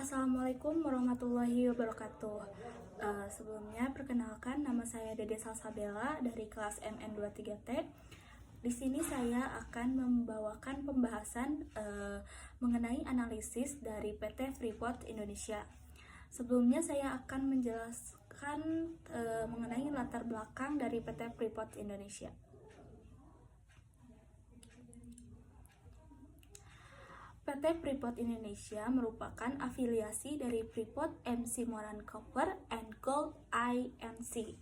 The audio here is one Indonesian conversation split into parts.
Assalamualaikum warahmatullahi wabarakatuh. Sebelumnya perkenalkan, nama saya Dede Salsabella dari kelas MN23T. Di sini saya akan membawakan pembahasan mengenai analisis dari PT Freeport Indonesia. Sebelumnya saya akan menjelaskan mengenai latar belakang dari PT Freeport Indonesia. PT Freeport Indonesia merupakan afiliasi dari Freeport MC Moran Copper and Gold Inc.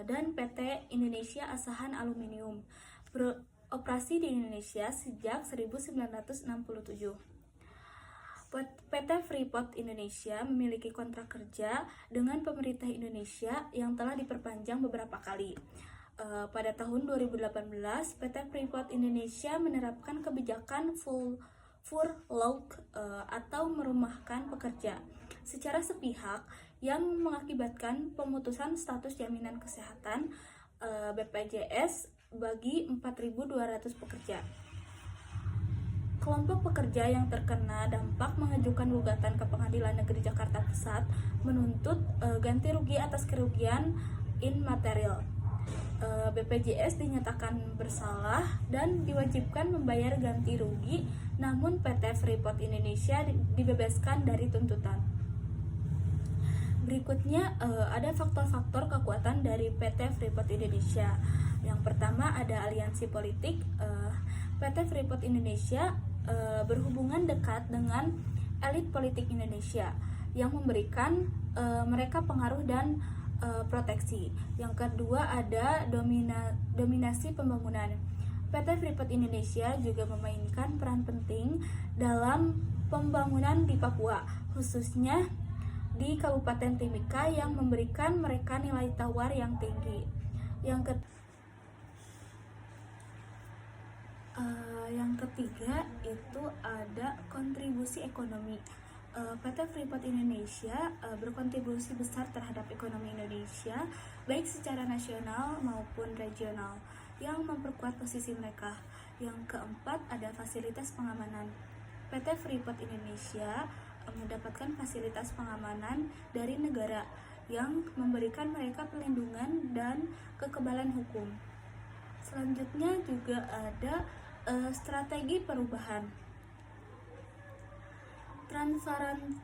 Dan PT Indonesia Asahan Aluminium, beroperasi di Indonesia sejak 1967. PT Freeport Indonesia memiliki kontrak kerja dengan pemerintah Indonesia yang telah diperpanjang beberapa kali. Pada tahun 2018, PT Freeport Indonesia menerapkan kebijakan furlough atau merumahkan pekerja secara sepihak yang mengakibatkan pemutusan status jaminan kesehatan BPJS bagi 4.200 pekerja. Kelompok pekerja yang terkena dampak mengajukan gugatan ke Pengadilan Negeri Jakarta Pusat menuntut ganti rugi atas kerugian immaterial. BPJS dinyatakan bersalah dan diwajibkan membayar ganti rugi, namun PT Freeport Indonesia dibebaskan dari tuntutan. Berikutnya ada faktor-faktor kekuatan dari PT Freeport Indonesia. Yang pertama ada aliansi politik. PT Freeport Indonesia berhubungan dekat dengan elit politik Indonesia yang memberikan mereka pengaruh dan proteksi. Yang kedua ada dominasi pembangunan. PT Freeport Indonesia juga memainkan peran penting dalam pembangunan di Papua, khususnya di Kabupaten Timika yang memberikan mereka nilai tawar yang tinggi. Yang ketiga itu ada kontribusi ekonomi. PT Freeport Indonesia berkontribusi besar terhadap ekonomi Indonesia, baik secara nasional maupun regional, yang memperkuat posisi mereka. Yang keempat ada fasilitas pengamanan. PT Freeport Indonesia mendapatkan fasilitas pengamanan dari negara yang memberikan mereka perlindungan dan kekebalan hukum. Selanjutnya juga ada strategi perubahan.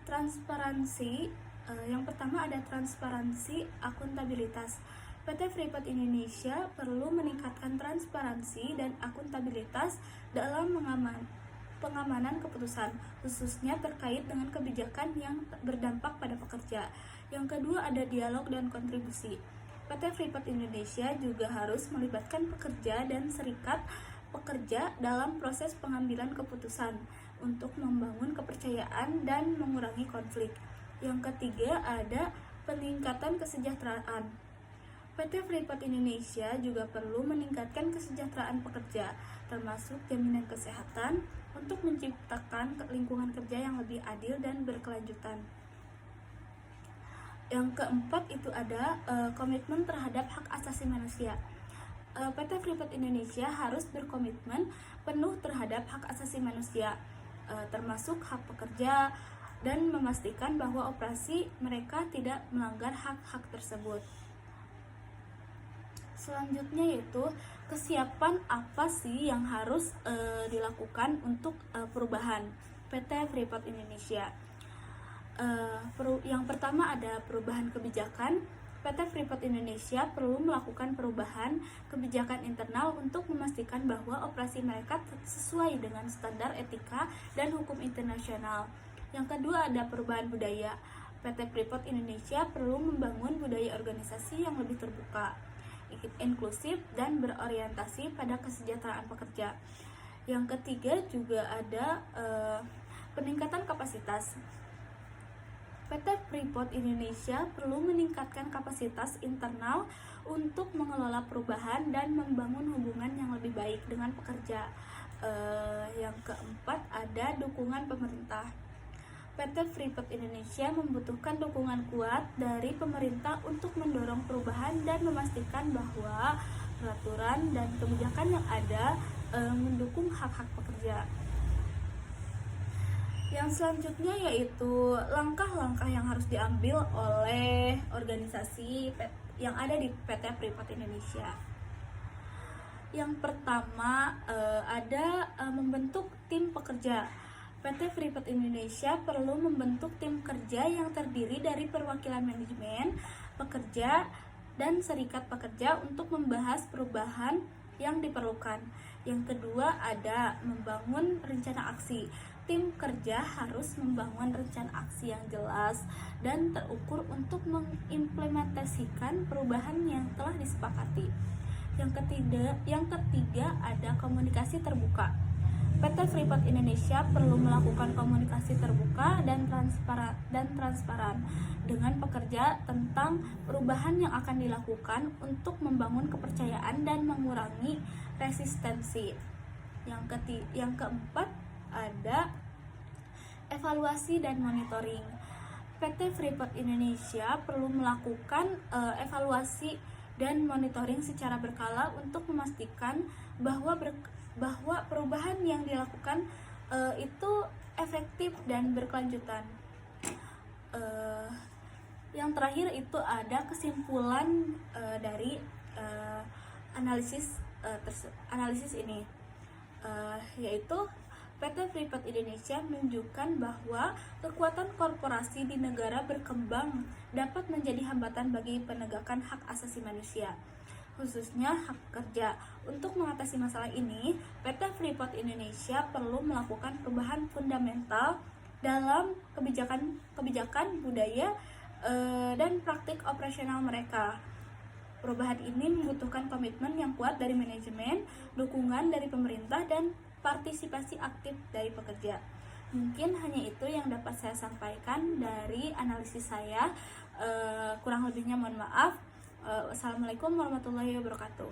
Transparansi, yang pertama ada transparansi akuntabilitas. PT Freeport Indonesia perlu meningkatkan transparansi dan akuntabilitas dalam pengamanan keputusan, khususnya terkait dengan kebijakan yang berdampak pada pekerja. Yang kedua ada dialog dan kontribusi. PT Freeport Indonesia juga harus melibatkan pekerja dan serikat pekerja dalam proses pengambilan keputusan untuk membangun kepercayaan dan mengurangi konflik. Yang ketiga ada peningkatan kesejahteraan. PT Freeport Indonesia juga perlu meningkatkan kesejahteraan pekerja, termasuk jaminan kesehatan untuk menciptakan lingkungan kerja yang lebih adil dan berkelanjutan. Yang keempat itu ada komitmen terhadap hak asasi manusia. PT Freeport Indonesia harus berkomitmen penuh terhadap hak asasi manusia, termasuk hak pekerja, dan memastikan bahwa operasi mereka tidak melanggar hak-hak tersebut. Selanjutnya yaitu kesiapan apa sih yang harus dilakukan untuk perubahan PT Freeport Indonesia. Yang pertama ada perubahan kebijakan. PT Freeport Indonesia perlu melakukan perubahan kebijakan internal untuk memastikan bahwa operasi mereka sesuai dengan standar etika dan hukum internasional. Yang kedua ada perubahan budaya. PT Freeport Indonesia perlu membangun budaya organisasi yang lebih terbuka, inklusif, dan berorientasi pada kesejahteraan pekerja. Yang ketiga juga ada peningkatan kapasitas. PT Freeport Indonesia perlu meningkatkan kapasitas internal untuk mengelola perubahan dan membangun hubungan yang lebih baik dengan pekerja. Yang keempat ada dukungan pemerintah. PT Freeport Indonesia membutuhkan dukungan kuat dari pemerintah untuk mendorong perubahan dan memastikan bahwa peraturan dan kebijakan yang ada mendukung hak-hak pekerja. Yang selanjutnya yaitu langkah-langkah yang harus diambil oleh organisasi yang ada di PT Freeport Indonesia. Yang pertama ada membentuk tim pekerja. PT Freeport Indonesia perlu membentuk tim kerja yang terdiri dari perwakilan manajemen, pekerja, dan serikat pekerja untuk membahas perubahan yang diperlukan. Yang kedua ada membangun rencana aksi. Tim kerja harus membangun rencana aksi yang jelas dan terukur untuk mengimplementasikan perubahan yang telah disepakati. Yang ketiga ada komunikasi terbuka. PT Freeport Indonesia perlu melakukan komunikasi terbuka dan transparan dengan pekerja tentang perubahan yang akan dilakukan untuk membangun kepercayaan dan mengurangi resistensi. Yang keempat ada evaluasi dan monitoring. PT Freeport Indonesia perlu melakukan evaluasi dan monitoring secara berkala untuk memastikan bahwa perubahan yang dilakukan itu efektif dan berkelanjutan. Yang terakhir itu ada kesimpulan dari analisis ini, yaitu PT Freeport Indonesia menunjukkan bahwa kekuatan korporasi di negara berkembang dapat menjadi hambatan bagi penegakan hak asasi manusia, khususnya hak kerja. Untuk mengatasi masalah ini, PT Freeport Indonesia perlu melakukan perubahan fundamental dalam kebijakan budaya dan praktik operasional mereka. Perubahan ini membutuhkan komitmen yang kuat dari manajemen, dukungan dari pemerintah, dan partisipasi aktif dari pekerja. Mungkin hanya itu yang dapat saya sampaikan dari analisis saya. Kurang lebihnya mohon maaf. Wassalamualaikum warahmatullahi wabarakatuh.